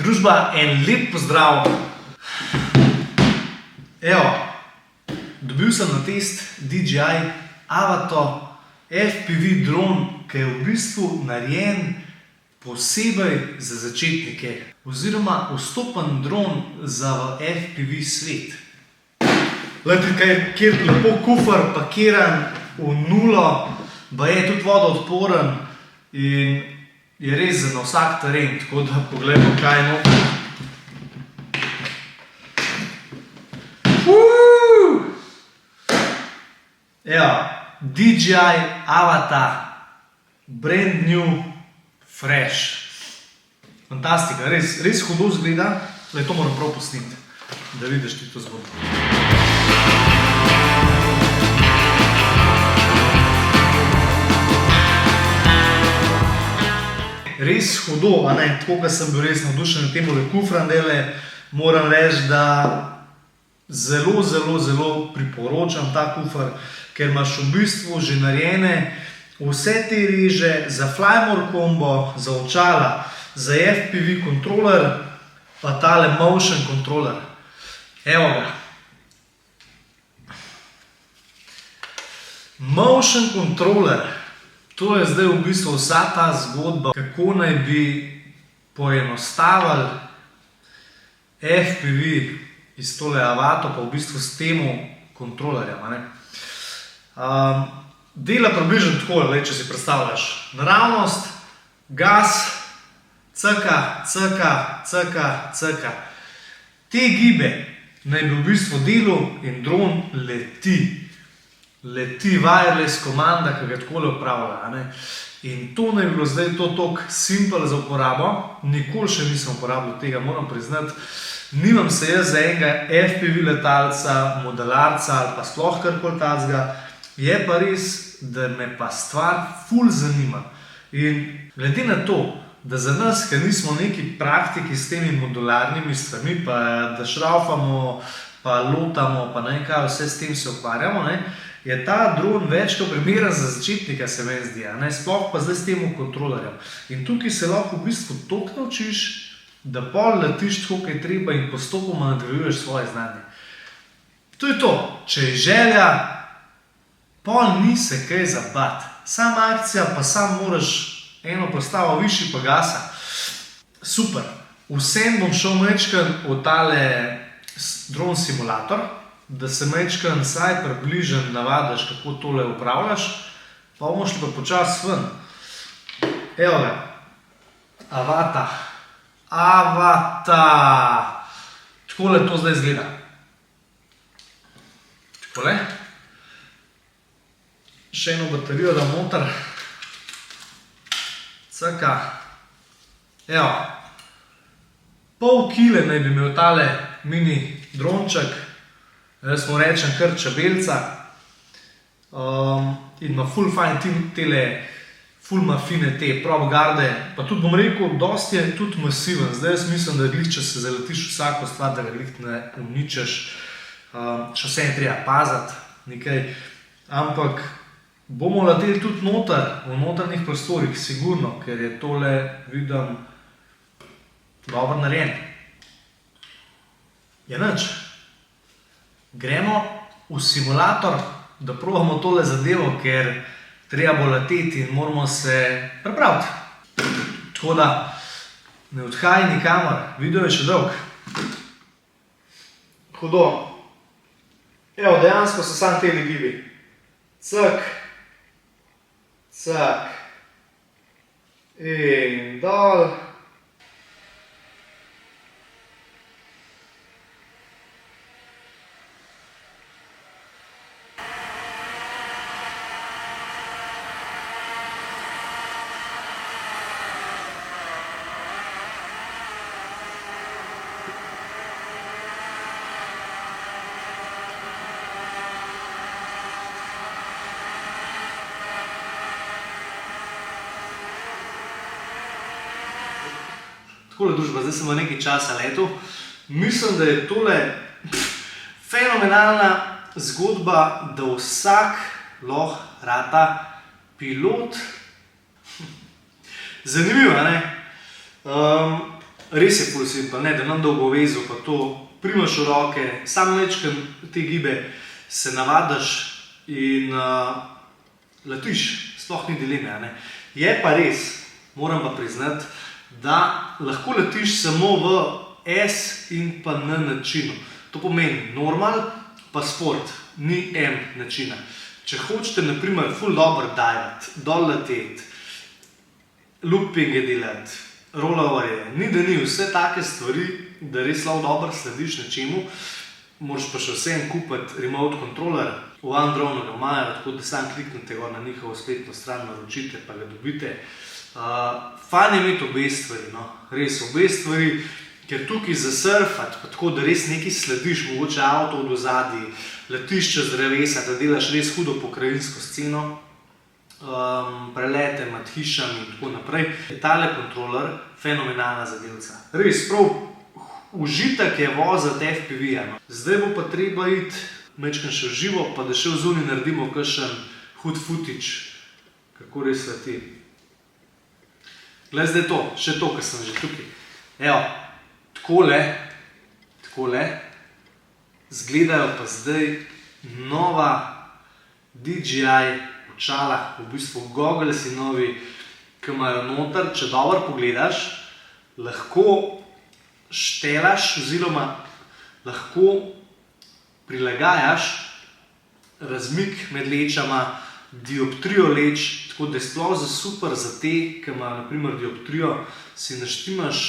Družba, en lep pozdrav. Evo, dobil sem na test DJI Avato FPV dron, ki je v bistvu narejen posebej za začetnike oziroma vstopen dron za FPV svet. Glejte, kjer lepo kufer pakiran v nulo, pa je tudi vodoodporen in je res za na vsak teren, tako da pogledamo, kaj je noter. Evo, DJI Avato, brand new, fresh. Fantastika, res hudo zgleda, le to moram prav posneti, da vidiš ti to zgodbo. Res hudo, a ne, tako kot sem bil res navdušen na temu kufrandele, moram reči, da zelo priporočam ta kufr, ker imaš v bistvu že narejene vse te reže za Flymore kombo, za očala, za FPV kontroler, pa tale motion kontroler. Evo ga. Motion kontroler. To je zdaj v bistvu vsa ta zgodba, kako naj bi poenostavili FPV iz tole Avato, pa v bistvu s temu kontrolerjem. Dela približno tako, če si predstavljaš. Naravnost, gas, cka. Te gibe naj bi v bistvu delal in dron leti. Leti wireless komanda, ki ga takole upravlja. In to naj bi bilo zdaj to toliko simple za uporabo. Nikoli še nisem uporabljal tega, moram priznati. Nimam se jaz za enega FPV letalca, modelarca ali pa sploh karkoli takega. Je pa res, da me pa stvar ful zanima. In glede na to, da za nas, ker nismo neki praktiki s temi modularnimi stvarmi, pa da šraufamo, pa lotamo, pa ne kaj, vse s tem se ukvarjamo, je ta dron več kot primeren za začetnika, se meni zdi, sploh pa zdaj s tem kontrolerjem. In tukaj se lahko v bistvu toliko naučiš, da pol letiš tako, kaj treba in postopoma nadaljuješ svoje znanje. To je to, če je želja, pol ni se kaj za bat. Sama akcija, pa sam moraš eno postavo višji pa gasa. Super. Vsem bom šel majčkan v tale dron simulator, da se majčkan saj približen navadaš, kako tole upravljaš, pa bomo šli pa počas ven. Evo ga. Avato. Takole to zdaj izgleda. Takole. Še eno baterijo dam noter. Cka. Evo. Pol kile naj bi imel tale mini dronček. Jaz mu rečem kar čebelca. In ima ful fajn tele, ful ima fine te propgarde. Pa tudi bom rekel, dosti je tudi masiven. Zdaj jaz mislim, da glih, če se zaletiš vsako stvar, da ga glih ne uničeš. Še vse je treba paziti nekaj. Ampak bomo leteli tudi noter, v notranjih prostorih, sigurno, ker je tole, vidim, dobro narejen. Je nič. Gremo v simulator, da probamo tole zadevo, ker treba bo leteti in moramo se pripraviti. Tako da ne odhaj nikamor, video je še dolg. Hudo. Evo, dejansko so samo teli gibi. Cak. In dol. Takole družba, zdaj sem v nekaj časa letel. Mislim, da je tole fenomenalna zgodba, da vsak lahko rata pilot. Zanimivo, ne? res je ful simpel, ne, da nam dolgo vezo, pa to primaš v roke, sam mečkam te gibe, se navadaš in letiš, sploh ni dileme, ne. Je pa res, moram pa priznati, da lahko letiš samo v S in pa N načinu. To pomeni normal pa sport, ni M načina. Če hočete, na primer, ful dobro dajati, dol leteti, loopinge delati, rolloverje, ni da ni, vse take stvari, da res lahko dobro slediš nečemu, moraš pa še vsem kupiti remote controller, v OneDrone ga imajo, tako da sam kliknete gor na njihovo spletno stran, naročite pa ga dobite. Fajn je imeti obe stvari, no, res obe stvari, ker tukaj za surfati, pa tako da res nekaj slediš, mogoče avto od ozadij, letiš čez drevesa, da delaš res hudo pokrajinsko sceno, prelete med hišami in tako naprej. Tale kontroler, fenomenalna zadevca. Res, prav užitek je voziti FPV-ja. No. Zdaj bo pa treba iti majčkeno še v živo, pa da še v zunaj naredimo kakšen hud footage, kako res leti. Glej zdaj to, še to, ker sem že tukaj. Evo, takole, zgledajo pa zdaj nova DJI očala, v bistvu goggles novi, ki imajo noter, če dobro pogledaš, lahko štelaš oziroma lahko prilagajaš razmik med lečama, dioptrijo leč, tako da je sploh super za te, ki imajo na primer dioptrijo, si naštimaš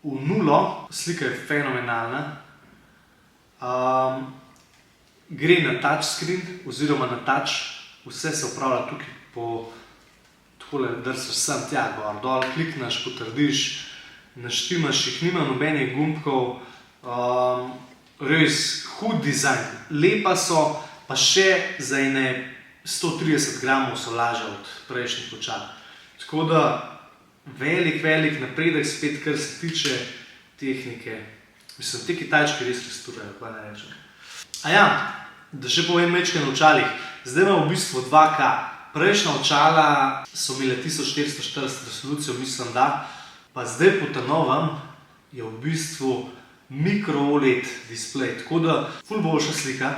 v nulo, slika je fenomenalna, gre na touchscreen oziroma na touch, vse se upravlja tukaj po takole, drsaš sem tja gor, dol, klikneš, potrdiš, naštimaš jih, nima nobenih gumbkov, res hud dizajn, lepa so, pa še za ene 130 gramov so lažja od prejšnjih očal. Tako da velik napredek spet, kar se tiče tehnike. Mislim, te Kitajčki res restaurajo, kaj ne rečem. Aja, da še povem majčkeno o očalih. Zdaj imam v bistvu 2K. Prejšnja očala so imele 1440 resolucijo, mislim da, pa zdaj po ta novem je v bistvu micro OLED display, tako da ful boljša slika.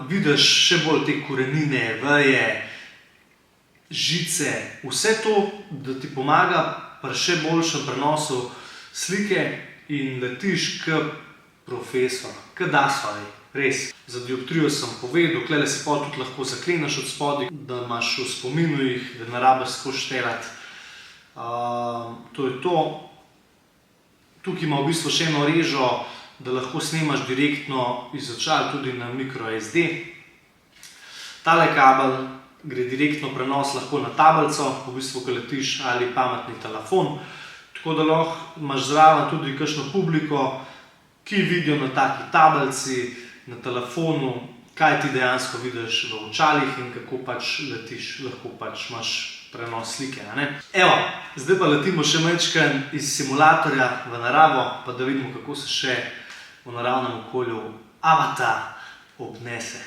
Vidiš še bolj te korenine, veje, žice, vse to, da ti pomaga pri še boljšem prenosu slike in letiš kot profesor, kot Dasvari, res. Za dioptrijo sem povedal, tukaj se pa tudi lahko zakleneš od spodaj, da imaš v spominu jih, da ne rabiš skozi štelati. To je to. Tukaj ima v bistvu še eno režo, da lahko snemaš direktno iz očal tudi na microSD. Tale kabel gre direktno prenos lahko na tablico, v bistvu, ko letiš, ali pametni telefon. Tako da lahko imaš zraven tudi kakšno publiko, ki vidijo na taki tablici, na telefonu, kaj ti dejansko vidiš v očalih in kako pač letiš, lahko pač imaš prenos slike. Evo, zdaj pa letimo še majčkeno iz simulatorja v naravo, pa da vidimo, kako se še v naravnem okolju avatar obnese.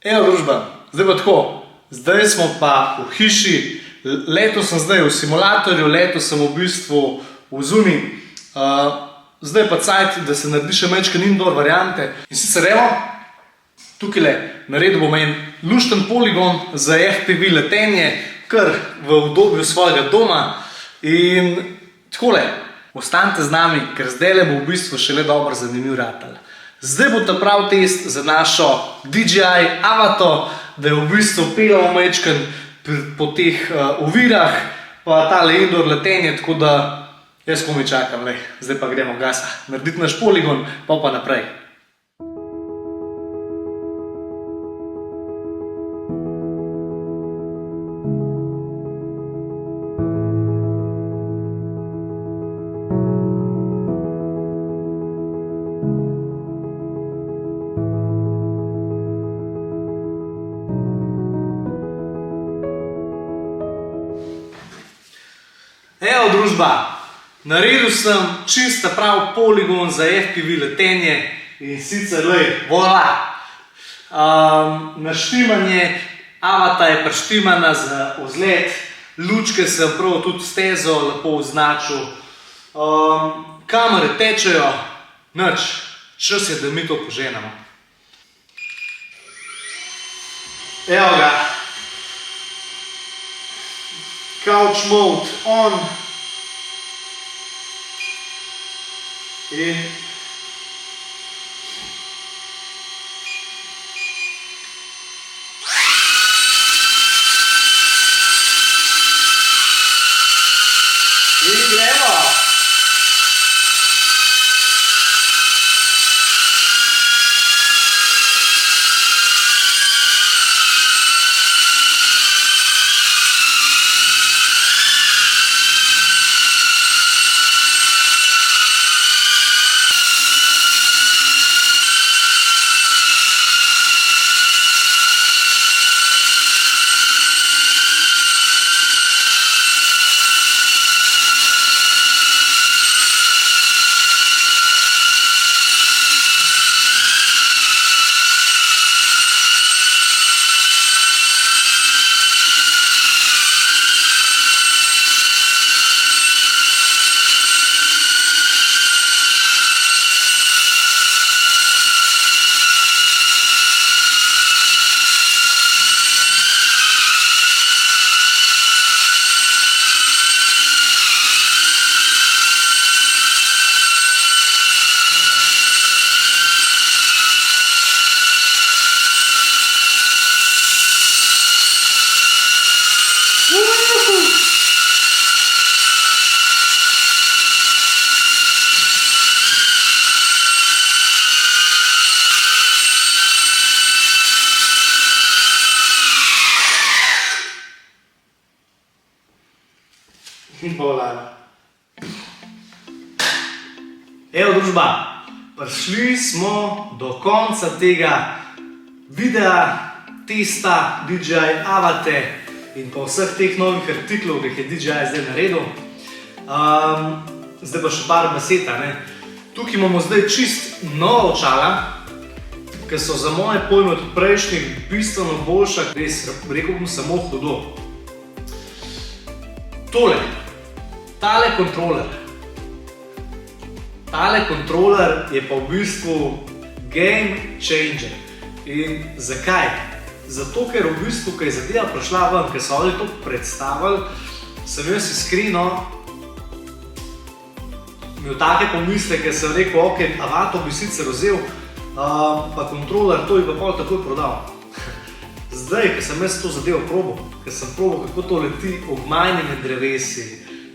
Evo družba, zdaj pa tako, zdaj smo pa v hiši, letos sem zdaj v simulatorju, letos sem v bistvu v zuni, zdaj pa cajt, da se naredi še majčkeno indoor variante. In sicer evo, tukajle naredil bom en lušten poligon za FPV letenje, kar v udobju svojega doma. In takole, ostanite z nami, ker zdajle bo v bistvu šele dobro zanimiv ratal. Zdaj bo ta prav test za našo DJI Avato, da jo v bistvu peljamo majčken po teh ovirah, pa tale indoor letenje, tako da jaz komaj čakam, zdaj pa gremo gasa, narediti naš poligon, pa naprej. Evo družba, naredil sem čista prav poligon za FPV letenje in sicer voila. Naštimanje, Avata je preštimana za vzlet, lučke sem prav tudi stezo lepo označil, kamere tečejo, nič, čas je, da mi to poženemo. Evo ga. Couch mode on in gremo. in bolano. Evo družba, prišli smo do konca tega videa, testa DJI Avate in pa vseh teh novih artiklov, ki jih je DJI zdaj naredil. Zdaj pa še par besed. Tukaj imamo zdaj čist nova očala, ki so za moje pojme od prejšnjih bistveno boljša, res rekel bom samo hudo. Tale kontroler je pa v bistvu game changer. In zakaj? Zato, ker v bistvu, ko je zadeva prišla ven, ker so oni to predstavili, sem jaz iskreno imel take pomisle, ker sem rekel, ok, Avato bi sicer vzel, pa kontroler to bi pa pol takoj prodal. Zdaj, ko sem jaz to zadevo probal, ker sem probal, kako to leti obmajnimi drevesi,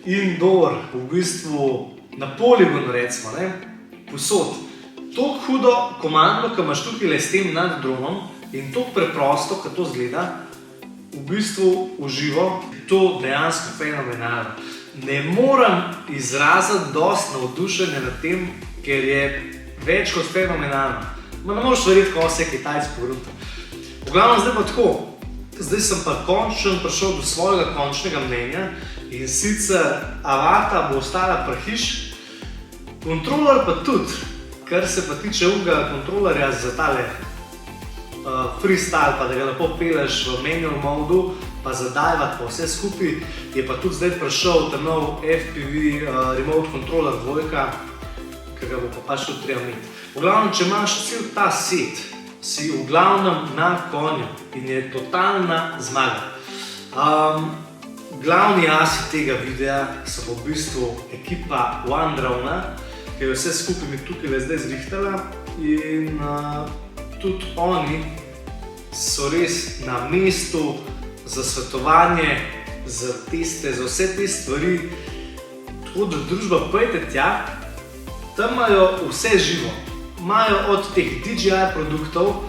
indoor, v bistvu na poligonu recimo, posod. Toliko hudo komando, ki imaš tukaj s tem nad dronom in toliko preprosto, ko to zgleda, v bistvu uživo, to dejansko fenomenalno. Ne moram izraziti dosti navdušenja nad tem, ker je več kot fenomenalno. Ma ne moreš verjeti, ko se je Kitajc pogrutil. V glavnem zdaj pa tako, zdaj sem pa končno prišel do svojega končnega mnenja in sicer Avata bo ostala prahiš, kontroler pa tudi, kar se pa tiče ovega kontrolerja za tale freestyle, pa da ga lepo peleš v manual modu, pa zadajvat pa vse skupaj, je pa tudi zdaj prišel ta nov FPV remote controller 2, ki ga bo pa pač tudi treba imeti. V glavnem, če imaš cel ta set, si v glavnem na konju in je totalna zmaga. Glavni asi tega videa so v bistvu ekipa OneDrone, ki je vse skupaj mi tukaj zdaj zrihtala in tudi oni so res na mestu za svetovanje, za teste, za vse te stvari. Tako da družba, pojdite tja, tam imajo vse živo. Imajo od teh DJI produktov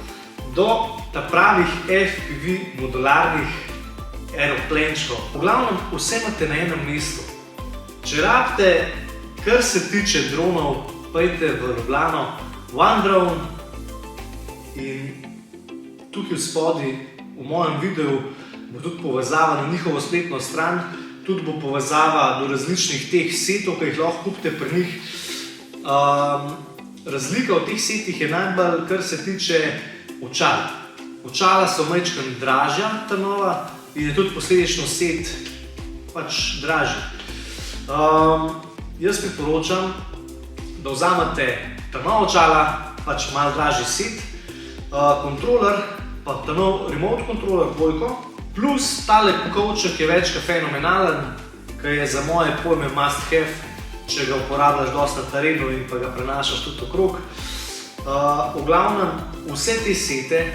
do ta pravih FPV modularnih aeroplančkov. V glavnem, vse imate na enem mestu. Če rabite, kar se tiče dronov, pojdite v Ljubljano, OneDrone in tukaj spodaj v mojem videu bo tudi povezava na njihovo spletno stran, tudi bo povezava do različnih teh setov, ki jih lahko kupite pri njih. Razlika v teh setih je najbolj, kar se tiče očal. Očala so majčkeno dražja, ta nova, in je tudi posledično set pač dražji. Jaz priporočam, da vzamete ta nova očala, pač malo dražji set, kontroler, pa ta nov remote controller 2, plus tale kovček je več kot fenomenalen, ki je za moje pojme must have, če ga uporabljaš dosti na terenu in pa ga prenašaš tudi okrog. V glavnem, vse te sete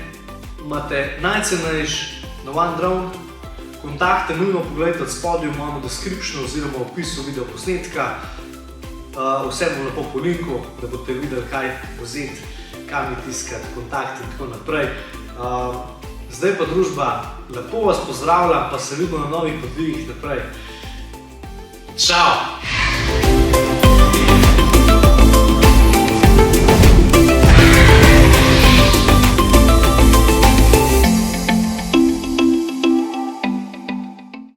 imate najcenejši na OneDrone. Kontakte nujno pogledajte od spodaj, imamo description oziroma v opisu videoposnetka. Vse bom lepo po linku, da boste videli, kaj vzeti, kam je tiskati, kontakt in tako naprej. Zdaj pa družba, lepo vas pozdravljam, pa se vidimo na novih podvigih naprej. Čau!